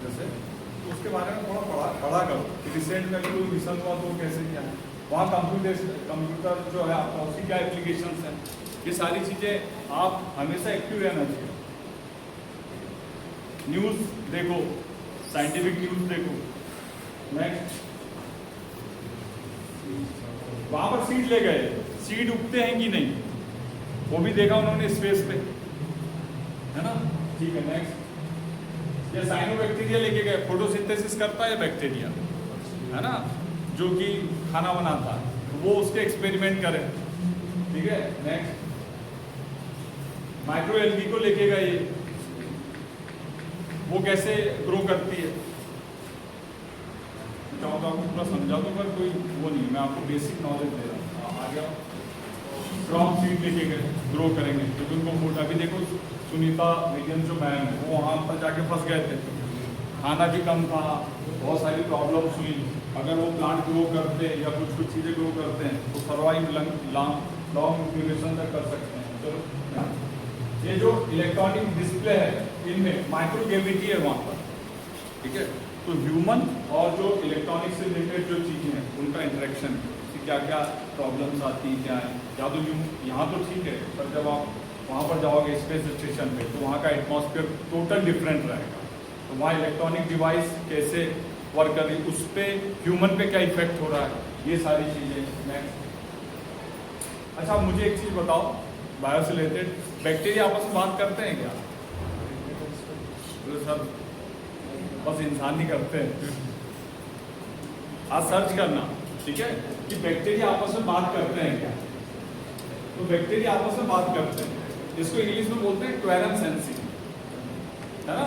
जैसे तो उसके बारे में थोड़ा पढ़ा करो कि रिसेंट में कोई मिशन हुआ तो कैसे क्या है, वहाँ कंप्यूटर जो है आपका उसकी क्या एप्लीकेशंस हैं, ये सारी चीज़ें आप हमेशा एक्टिव रहना चाहिए। न्यूज़ देखो, साइंटिफिक न्यूज़ देखो। नेक्स्ट वहाँ पर सीड ले गए, सीड उगते हैं कि नहीं वो भी देखा उन्होंने स्पेस पे, है ना, ठीक है। नेक्स्ट ये साइनोबैक्टीरिया लेके गए, फोटोसिंथेसिस करता है बैक्टीरिया, है ना, जो कि खाना बनाता है, वो उसके एक्सपेरिमेंट करें, ठीक है। नेक्स्ट माइक्रो एल्गी को लेके गए, वो कैसे ग्रो करती है, चाहूँ तो आपको पूरा समझा दो पर कोई वो नहीं, मैं आपको बेसिक नॉलेज दे रहा हूँ। आ गया क्रॉप सीड लेके गए, ग्रो करेंगे क्योंकि उनको मोटा भी देखो। सुनीता विलियम्स जो मैम है वो वहाँ पर जाके फंस गए थे, खाना भी कम था, बहुत सारी प्रॉब्लम्स हुई। अगर वो प्लांट ग्रो करते हैं या कुछ चीज़ें ग्रो करते हैं तो सर्वाइव लॉन्ग ड्यूरेशन तक कर सकते हैं। चलो ये जो इलेक्ट्रॉनिक डिस्प्ले है इनमें माइक्रो कैविटी है वहाँ पर, ठीक है। तो ह्यूमन और जो इलेक्ट्रॉनिक से रिलेटेड जो चीज़ें हैं उनका इंटरेक्शन, क्या क्या प्रॉब्लम्स आती हैं, क्या है, या तो यहाँ तो ठीक है पर जब आप वहाँ पर जाओगे स्पेस स्टेशन पे तो वहाँ का एटमॉस्फेयर टोटल डिफरेंट रहेगा, तो वहाँ इलेक्ट्रॉनिक डिवाइस कैसे वर्क कर रही, उस पर ह्यूमन पे क्या इफेक्ट हो रहा है, ये सारी चीज़ें। नेक्स्ट अच्छा मुझे एक चीज़ बताओ बायो से रिलेटेड, बैक्टीरिया आपस में बात करते हैं क्या? तो सर बस इंसान ही करते हैं। आज सर्च करना, ठीक है, कि बैक्टीरिया आपस में बात करते हैं क्या? तो बैक्टीरिया आपस में बात करते हैं, इसको इंग्लिश में बोलते हैं क्वेरम सेंसिंग, है ना,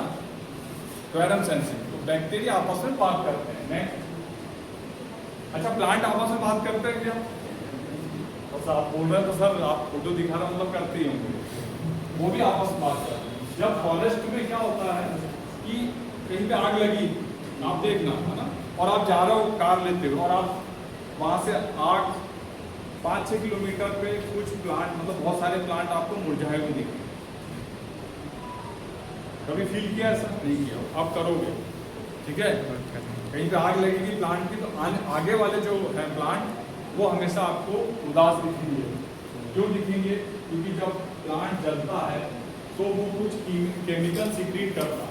क्वेरम सेंसिंग। तो बैक्टीरिया आपस में बात करते हैं। नेक्स्ट अच्छा प्लांट आपस में बात करते हैं क्या? बस आप बोल रहे हैं तो सर आप फोटो दिखा रहे मतलब करते ही होंगे, वो भी आपस में बात करते हैं। जब फॉरेस्ट में क्या होता है कि कहीं पे आग लगी, आप देखना, है ना, और आप जा रहे हो कार लेते हो और आप वहाँ से आग 5-6 किलोमीटर पे कुछ प्लांट मतलब बहुत सारे प्लांट आपको मुरझाए हुए दिखेंगे। कभी फील किया ऐसा? नहीं किया, अब करोगे, ठीक है। कहीं पे आग लगेगी प्लांट की तो आगे वाले जो है प्लांट वो हमेशा आपको उदास दिखेंगे। क्यों दिखेंगे? क्योंकि जब प्लांट जलता है तो वो कुछ केमिकल सीक्रेट करता है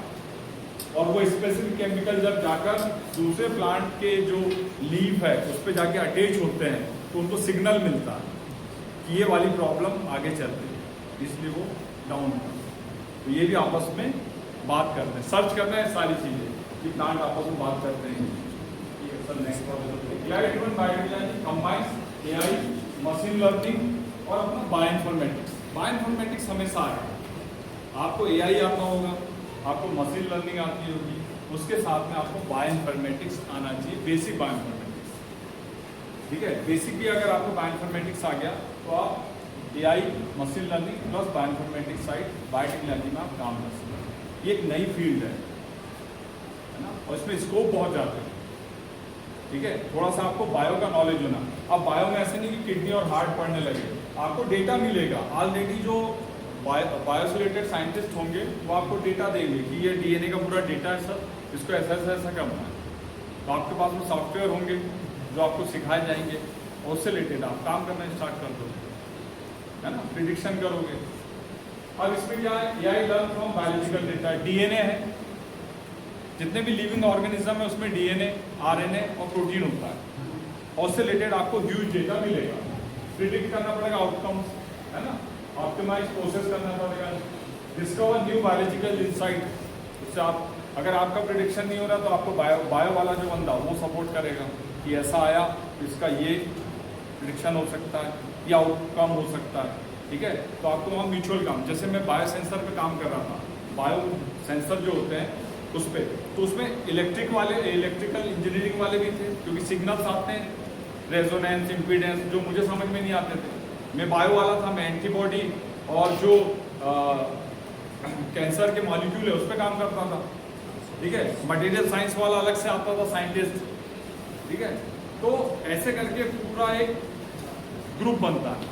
और वो स्पेसिफिक केमिकल जब जाकर दूसरे प्लांट के जो लीफ है उस पर जाके अटैच होते हैं तो उनको सिग्नल मिलता है कि ये वाली प्रॉब्लम आगे चल रही है, इसलिए वो डाउन होता है। तो ये भी आपस में बात करते हैं, सर्च करना है सारी चीज़ें कि प्लांट आपस में बात करते हैं। Sir next problem combines AI, machine learning और अपना बायोइन्फॉर्मेटिक्स। बायोइन्फॉर्मेटिक्स हमेशा है, आपको एआई आता होगा, आपको मशीन लर्निंग आती होगी, उसके साथ में आपको बायोइन्फॉर्मेटिक्स आना चाहिए, बेसिक बायोइन्फॉर्मेटिक्स। ठीक है, बेसिक भी अगर आपको बायोइन्फॉर्मेटिक्स आ गया तो आप AI, machine learning plus bioinformatics side biotechnology में आप काम कर सकते हैं। ये एक नई फील्ड है ना, और इसमें स्कोप बहुत ज़्यादा है। ठीक है, थोड़ा सा आपको बायो का नॉलेज होना। अब बायो में ऐसे नहीं कि किडनी और हार्ट पढ़ने लगे, आपको डेटा मिलेगा। ऑलरेडी जो बायो से रिलेटेड साइंटिस्ट होंगे वो आपको डेटा देंगे कि ये डीएनए का पूरा डेटा है सर, इसको ऐसा ऐसा ऐसा करना है। तो आपके पास में सॉफ्टवेयर होंगे जो आपको सिखाए जाएंगे, और उससे रिलेटेड आप काम करना स्टार्ट कर दोगे, है ना, प्रिडिक्शन करोगे। अब इसमें क्या है, AI learn from biological data. DNA है, जितने भी लिविंग ऑर्गेनिज्म है उसमें डीएनए, आरएनए और प्रोटीन होता है, और उससे रिलेटेड आपको ह्यूज डेटा मिलेगा। प्रिडिक्ट करना पड़ेगा आउटकम्स, है ना, ऑप्टिमाइज प्रोसेस करना पड़ेगा, डिस्कवर न्यू बायोलॉजिकल इंसाइट। उससे आप, अगर आपका प्रिडिक्शन नहीं हो रहा तो आपको बायो वाला जो बंदा वो सपोर्ट करेगा कि ऐसा आया, इसका ये प्रिडिक्शन हो सकता है, या आउटकम हो सकता है। ठीक है, तो आपको वहाँ म्यूचुअल काम, जैसे मैं बायो सेंसर पे काम कर रहा था, बायो सेंसर जो होते हैं उस पर, तो उसमें इलेक्ट्रिकल इंजीनियरिंग वाले भी थे, क्योंकि सिग्नल्स आते हैं, रेजोनेंस, इम्पीडेंस, जो मुझे समझ में नहीं आते थे। मैं बायो वाला था, मैं एंटीबॉडी और जो कैंसर के मॉलिक्यूल है उस पर काम करता था। ठीक है, मटेरियल साइंस वाला अलग से आता था, साइंटिस्ट। ठीक है, तो ऐसे करके पूरा एक ग्रुप बनता है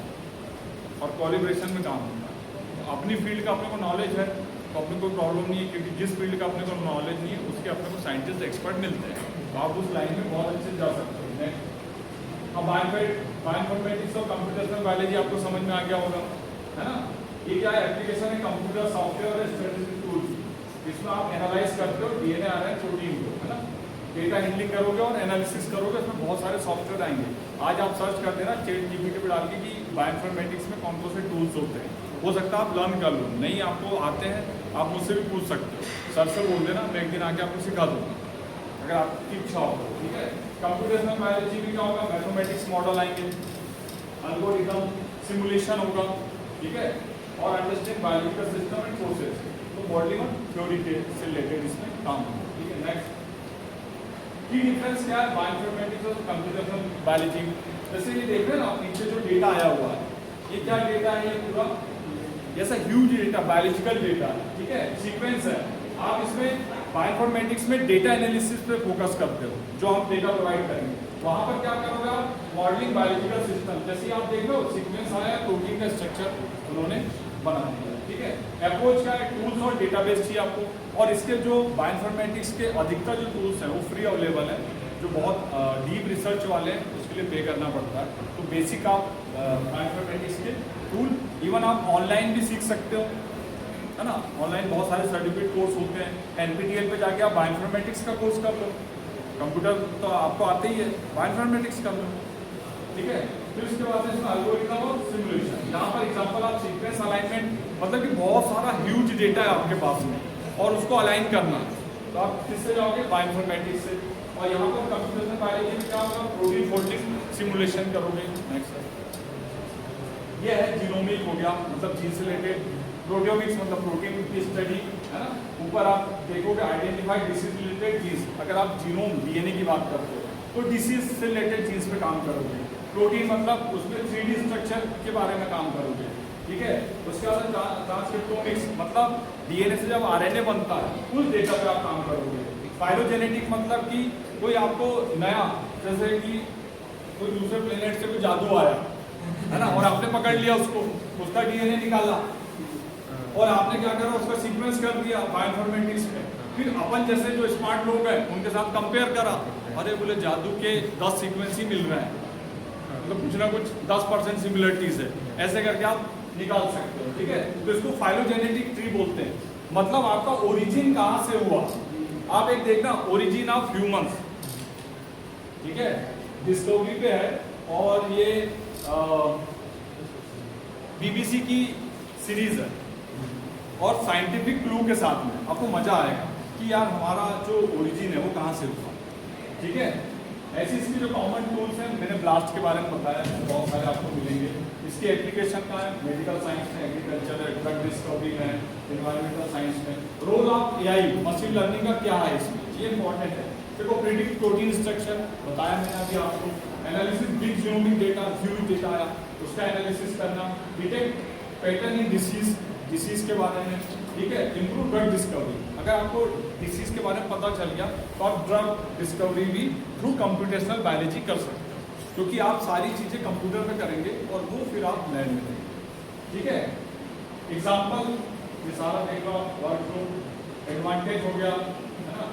और कोलैबोरेशन में काम होता है। तो अपनी फील्ड का अपने को नॉलेज है तो अपने कोई प्रॉब्लम नहीं है, क्योंकि जिस फील्ड का अपने को नॉलेज नहीं है उसके अपने को साइंटिस्ट एक्सपर्ट मिलते हैं, तो आप उस लाइन में बहुत अच्छे से जा सकते हो। नेक्स्ट, अब बायोइन्फॉर्मेटिक्स और कंप्यूटेशनल बायोलॉजी आपको समझ में आ गया होगा, है ना। ये क्या है, एप्लीकेशन है कंप्यूटर सॉफ्टवेयर और स्टैटिस्टिक्स टूल्स। इसमें आप एनालाइज करते हो डीएनए, आरएनए, प्रोटीन को, है ना, डेटा हैंडलिंग करोगे और एनालिसिस करोगे। इसमें बहुत सारे सॉफ्टवेयर आएंगे। आज आप सर्च कर देना ChatGPT पे डाल के कि बायोइन्फॉर्मेटिक्स में कौन कौन से टूल्स होते हैं, हो सकता है आप लर्न कर लो। नहीं आपको आते हैं, आप मुझसे भी पूछ सकते हो, सर से बोल देना, मैं एक दिन आके आपको सिखा दूँगा अगर आपकी इच्छा हो। ठीक है, कंप्यूटेशनल बायोलॉजी में क्या होगा, मैथमेटिक्स मॉडल आएंगे, एल्गोरिथम, सिमुलेशन होगा। ठीक है, और understand biological system and process, तो मॉडलिंग और थ्योरी के से रिलेटेड इसमें काम होगा। ठीक है, नेक्स्ट की डिफरेंस क्या है बायोइन्फॉर्मेटिक्स और कंप्यूटेशनल बायोलॉजी। जैसे ये देख रहे हैं ना, नीचे जो डेटा आया हुआ है, ये क्या डेटा है, ये पूरा जैसा ह्यूज डेटा, बायोलॉजिकल डेटा। ठीक है, सीक्वेंस है। आप इसमें बायोइन्फॉर्मेटिक्स में डेटा एनालिसिस पे फोकस करते हो, जो हम डेटा प्रोवाइड करेंगे। वहाँ पर क्या करोगे आप, मॉडलिंग बायोलॉजिकल सिस्टम। जैसे आप देख लो सीक्वेंस आया, प्रोटीन का स्ट्रक्चर उन्होंने बना दिया। ठीक है, अप्रोच क्या है, टूल्स और डेटाबेस चाहिए आपको। और इसके जो बायोइन्फॉर्मेटिक्स के अधिकतर जो टूल्स हैं वो फ्री अवेलेबल है, जो बहुत डीप रिसर्च वाले हैं उसके लिए पे करना पड़ता है। तो बेसिक आप बायोइन्फॉर्मेटिक्स के टूल, इवन आप ऑनलाइन भी सीख सकते हो, है ना। ऑनलाइन बहुत सारे सर्टिफिकेट कोर्स होते हैं। NPTEL पे जाके आप बायोइन्फॉर्मेटिक्स का कोर्स कर लो, कंप्यूटर तो आपको आते ही है, बायोइन्फॉर्मेटिक्स कर लो। ठीक है, फिर उसके बाद इसमें एल्गोरिथम और सिमुलेशन। यहाँ पर एग्जांपल आप सीक्वेंस अलाइनमेंट, मतलब कि बहुत सारा ह्यूज डेटा है आपके पास में और उसको अलाइन करना, तो आप किससे जाओगे, बायोइन्फॉर्मेटिक्स से। और यहाँ पर कंप्यूटेशनल बायोलॉजी में क्या होगा, प्रोटीन फोल्डिंग सिमुलेशन करोगे। नेक्स्ट ये है जीनोमिक हो गया, मतलब जीन से रिलेटेड, प्रोटियोमिक्स मतलब प्रोटीन की स्टडी, है ना। ऊपर आप देखोगे आइडेंटिफाई डिसीज रिलेटेड जीन्स, अगर आप जीनोम डीएनए की बात करते हो तो डिसीज से रिलेटेड जीन्स पे काम करोगे। प्रोटीन मतलब उसमें 3D स्ट्रक्चर के बारे में काम करोगे। ठीक है, उसके बाद ट्रांसक्रिप्टोमिक्स मतलब डीएनए से जब आरएनए बनता है उस डेटा पे आप काम करोगे। फाइलोजेनेटिक मतलब कि कोई आपको नया, जैसे कि कोई दूसरे प्लेनेट से कोई जादू आया, है ना, और आपने पकड़ लिया उसको, उसका डीएनए निकाला और आपने क्या करा, उसका सीक्वेंस कर दिया बायोइन्फॉर्मेटिक्स में। फिर अपन जैसे जो स्मार्ट लोग हैं उनके साथ कंपेयर करा, अरे बोले जादू के 10 सीक्वेंस ही मिल रहे हैं, मतलब कुछ ना कुछ 10% सिमिलरिटीज है, ऐसे करके आप निकाल सकते हो। ठीक है, तो इसको फाइलोजेनेटिक ट्री बोलते हैं। मतलब आपका ओरिजिन कहाँ से हुआ, आप एक देखना, ओरिजिन ऑफ ह्यूमंस। ठीक है, डिस्कवरी पे है और ये BBC की सीरीज है और साइंटिफिक क्लू के साथ में आपको मजा आएगा कि यार हमारा जो ओरिजिन है वो कहाँ से हुआ। ठीक है, ऐसी इसकी जो कॉमन टूल्स हैं, मैंने ब्लास्ट के बारे में बताया, बहुत सारे आपको मिलेंगे। इसकी एप्लीकेशन का है मेडिकल साइंस में, एग्रीकल्चर है, ड्रग डिस्कवरी में, एनवायरमेंटल साइंस में। Role of AI machine learning का क्या है इसमें, ये इंपॉर्टेंट है। देखो प्रिडिक्ट प्रोटीन स्ट्रक्चर बताया मैंने अभी आपको, analysis big genomic data, huge data आया, उसका एनालिसिस करना, डिटेक्ट पैटर्न इन डिसीज के बारे में, ठीक है, इम्प्रूव ड्रग डिस्कवरी। अगर आपको डिसीज के बारे में पता चल गया तो आप ड्रग डिस्कवरी भी थ्रू कंप्यूटेशनल बायोलॉजी कर सकते हो, क्योंकि आप सारी चीज़ें कंप्यूटर में करेंगे और वो फिर आप लैब में देंगे, ठीक है। एग्जाम्पल ये सारा देख लो, वर्क एडवांटेज हो गया, है ना।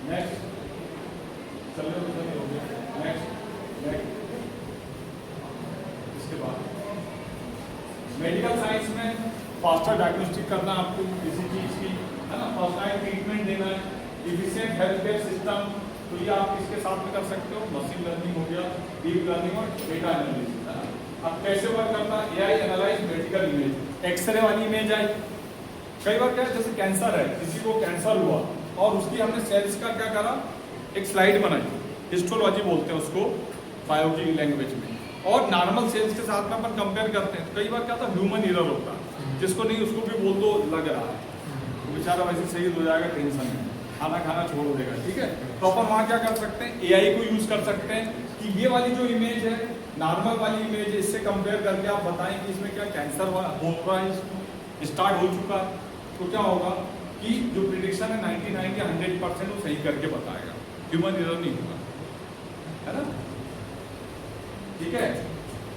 नेक्स्ट चलो हो गया, नेक्स्ट इसके बाद मेडिकल साइंस में फास्टर डायग्नोस्टिक करना आपको किसी चीज़ की, है ना, पर्सनलाइज्ड ट्रीटमेंट देना है, एफिशिएंट हेल्थ केयर सिस्टम, तो ये आप किसके साथ में कर सकते हो, मशीन लर्निंग हो गया, डीप लर्निंग और डेटा एनालिसिस, है ना। अब कैसे वर्क करता है, AI analyse medical image, X-ray वाली इमेज आई, कई बार क्या है, जैसे कैंसर है, किसी को कैंसर हुआ और उसकी हमने सेल्स का क्या करा, एक स्लाइड बनाई, हिस्टोलॉजी बोलते हैं उसको बायोलॉजी लैंग्वेज में, और नॉर्मल सेल्स के साथ में अपन कंपेयर करते हैं। कई बार क्या था, ह्यूमन एरर होता है, जिसको नहीं उसको भी बोल दो लग रहा है, तो बेचारा वैसे शहीद हो जाएगा, टेंशन में खाना खाना छोड़ देगा, ठीक है। तो अपन वहाँ क्या कर सकते हैं, एआई को यूज कर सकते हैं कि ये वाली जो इमेज है, नॉर्मल वाली इमेज है, इससे कंपेयर करके आप बताएं कि इसमें क्या कैंसर हो रहा है, इसको स्टार्ट हो चुका है, तो क्या होगा कि जो प्रिडिक्शन है 99 या 100% वो सही करके बताएगा, ह्यूमन एरर नहीं होगा, है ना, ठीक है।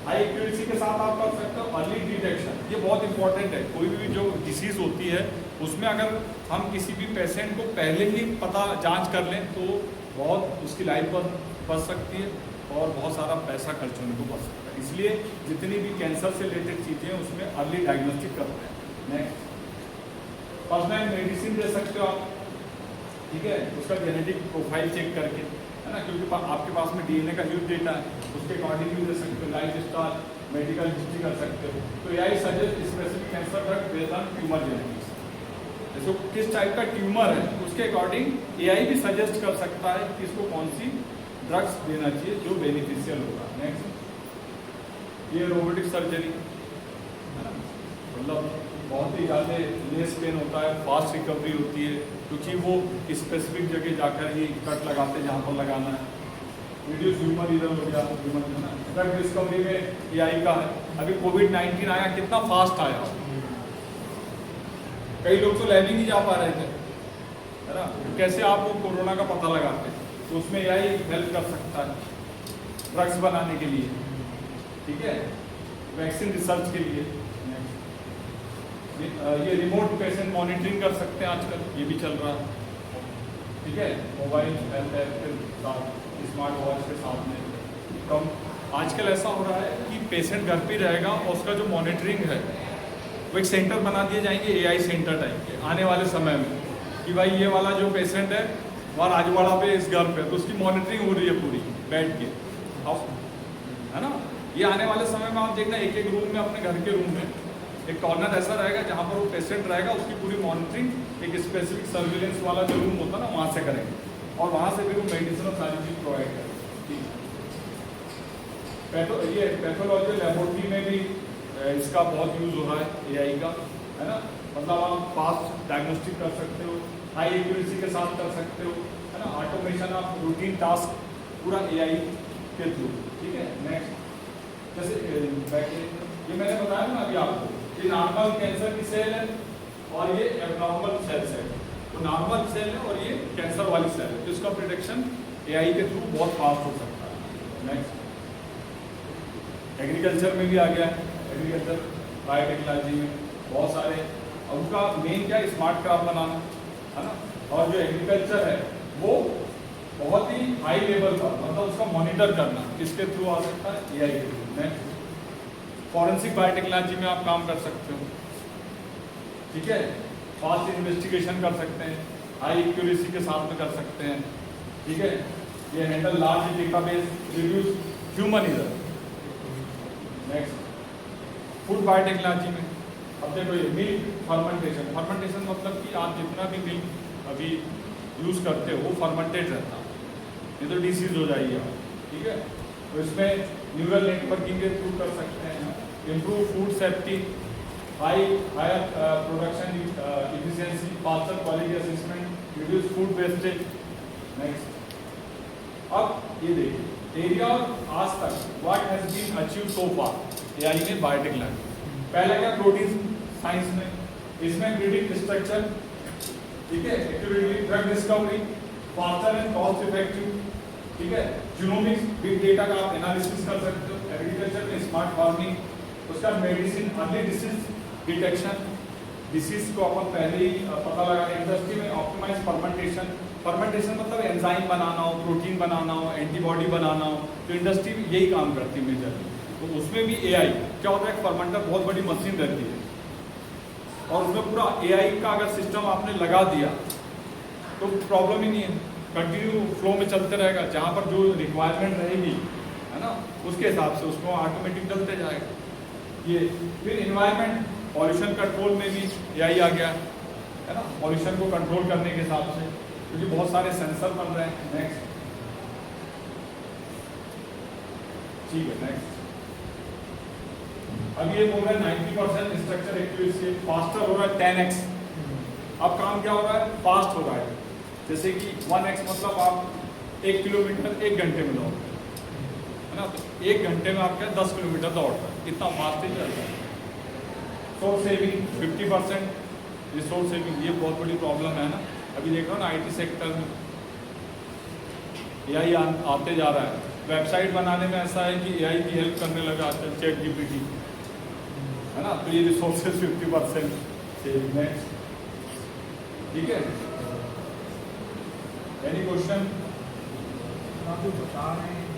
हाई एक्यूरेसी के साथ आप कर सकते हो अर्ली डिटेक्शन, ये बहुत इंपॉर्टेंट है। कोई भी जो डिसीज होती है उसमें अगर हम किसी भी पेशेंट को पहले ही पता जांच कर लें तो बहुत उसकी लाइफ बच सकती है और बहुत सारा पैसा खर्च होने को बच सकता है। इसलिए जितनी भी कैंसर से रिलेटेड चीज़ें हैं उसमें अर्ली डायग्नोस्टिक करते हैं। नेक्स्ट पर्सनल मेडिसिन दे सकते हो आप, ठीक है, उसका जेनेटिक प्रोफाइल चेक करके, है ना, क्योंकि आपके पास में डीएनए का ह्यूज डेटा है, उसके अकॉर्डिंग भी दे सकते हो, लाइफ स्टाइल, मेडिकल हिस्ट्री कर सकते हो। तो AI suggest specific cancer drug based on tumour genetics, जैसे किस टाइप का ट्यूमर है उसके अकॉर्डिंग एआई भी सजेस्ट कर सकता है कि इसको कौन सी ड्रग्स देना चाहिए जो बेनिफिशियल होगा। नेक्स्ट ये रोबोटिक सर्जरी, है ना, मतलब बहुत ही ज़्यादा लेस पेन होता है, फास्ट रिकवरी होती है, क्योंकि वो स्पेसिफिक जगह जाकर ही कट लगाते हैं जहाँ पर लगाना है। रिड्यूस ह्यूमन एरर हो गया, ह्यूमन, है ना। ड्रग डिस्कवरी में एआई का है, अभी कोविड-19 आया, कितना फास्ट आया, कई लोग तो लैब ही नहीं जा पा रहे थे, है ना, कैसे आप वो कोरोना का पता लगाते, तो उसमें एआई हेल्प कर सकता है ड्रग्स बनाने के लिए, ठीक है, वैक्सीन रिसर्च के लिए। ये रिमोट पेशेंट मॉनिटरिंग कर सकते हैं आजकल, ये भी चल रहा है, ठीक है, मोबाइल हेल्थ ऐप के साथ, स्मार्ट वॉच के साथ में। कम आजकल ऐसा हो रहा है कि पेशेंट घर पे रहेगा और उसका जो मॉनिटरिंग है वो एक सेंटर बना दिए जाएंगे, एआई सेंटर टाइप के आने वाले समय में, कि भाई ये वाला जो पेशेंट है वहाँ राजवाड़ा पे इस घर पे, तो उसकी मॉनिटरिंग हो रही है पूरी बैठ के, अब, है ना। ये आने वाले समय में आप देखना एक एक रूम में, अपने घर के रूम में एक कॉर्नर ऐसा रहेगा जहाँ पर वो पेशेंट रहेगा, उसकी पूरी मॉनिटरिंग एक स्पेसिफिक सर्विलेंस वाला जो रूम होता है ना वहाँ से करेंगे, और वहाँ से भी वो मेडिसिन और सारी चीज़ प्रोवाइड करेंगे। ये पैथोलॉजी लेबोरेटरी में भी इसका बहुत यूज़ हो रहा है एआई का, है ना, मतलब आप फास्ट डायग्नोस्टिक कर सकते हो, हाई एक्यूरेसी के साथ कर सकते हो, है ना, ऑटोमेशन ऑफ रूटीन टास्क पूरा एआई के थ्रू, ठीक है। नेक्स्ट जैसे ये मैंने बताया ना अभी आपको, ये नॉर्मल कैंसर की सेल है और ये एबनॉर्मल सेल्स है, तो नॉर्मल सेल है और ये कैंसर वाली सेल है, तो इसका प्रिडिक्शन एआई के थ्रू बहुत फास्ट हो सकता है। नेक्स्ट एग्रीकल्चर में भी आ गया है, एग्रीकल्चर बायोटेक्नोलॉजी में बहुत सारे, और उसका मेन क्या है, स्मार्ट क्राफ्ट बनाना, है ना, और जो एग्रीकल्चर है वो बहुत ही हाई लेवल पर, मतलब उसका मॉनिटर करना किसके थ्रू आ सकता है, एआई के थ्रू। नेक्स्ट फॉरेंसिक बायोटेक्नोलॉजी में आप काम कर सकते हो, ठीक है, फास्ट इन्वेस्टिगेशन कर सकते हैं, हाई एक्यूरेसी के साथ में कर सकते हैं, ठीक है, ये handle large database, reduce human error. Next food biotechnology में अब देखो ये मिल्क फर्मेंटेशन, फर्मेंटेशन मतलब कि आप जितना भी मिल्क अभी यूज़ करते हो वो फर्मेंटेड रहता है, नहीं तो डिसीज हो जाएगी आप, ठीक है। तो इसमें न्यूरल नेटवर्किंग के थ्रू कर सकते हैं, improve food safety, higher production efficiency, faster quality assessment, reduce food wastage. Next, अब ये देखिए एरिया और आज तक what has been achieve so far AI में बायोटेक लैब। पहला क्या, प्रोटीन साइंस में, इसमें प्रिडिक्ट स्ट्रक्चर, ठीक है, accurately drug discovery, faster and cost effective, ठीक है, जीनोमिक्स बिग डेटा का आप एनालिसिस कर सकते हो, एग्रीकल्चर में स्मार्ट फार्मिंग, उसका medicine early disease detection, disease को अपन पहले ही पता लगा, इंडस्ट्री में ऑप्टिमाइज फर्मेंटेशन, फर्मेंटेशन मतलब एंजाइम बनाना हो, प्रोटीन बनाना हो, एंटीबॉडी बनाना हो, तो इंडस्ट्री भी यही काम करती है मेजरली। तो उसमें भी एआई क्या होता है, फर्मेंटर बहुत बड़ी मशीन रहती है और उसमें पूरा एआई का अगर सिस्टम आपने लगा दिया तो प्रॉब्लम ही नहीं है, कंटिन्यू फ्लो में चलते रहेगा, जहाँ पर जो रिक्वायरमेंट रहेगी है ना उसके हिसाब से उसको ऑटोमेटिक चलते जाएगा। ये फिर इन्वायरमेंट पॉल्यूशन कंट्रोल में भी एआई आ गया है ना, पॉल्यूशन को कंट्रोल करने के हिसाब से, क्योंकि बहुत सारे सेंसर बन रहे हैं। नेक्स्ट, ठीक है, नेक्स्ट, अब ये बोल रहा है 90% स्ट्रक्चर एक्यूरेसी, फास्टर हो रहा है 10x। अब काम क्या हो रहा है, फास्ट हो रहा है, जैसे कि 1x मतलब आप 1 किलोमीटर 1 घंटे में दौड़ रहे है ना, तो 1 घंटे में आप क्या 10 किलोमीटर दौड़ रहे हैं, इतना फास्ट ही चल रहा है। रिसोर्स सेविंग 50%, रिसोर्स सेविंग ये बहुत बड़ी प्रॉब्लम है ना, अभी देख रहा हूँ ना IT सेक्टर में एआई आते जा रहा है, वेबसाइट बनाने में ऐसा है कि एआई की हेल्प करने लगा चैट जीपीटी है ना, तो ये रिसोर्सेज 50% सेविंग। नेक्स्ट, ठीक है, एनी क्वेश्चन? आप जो बता रहे हैं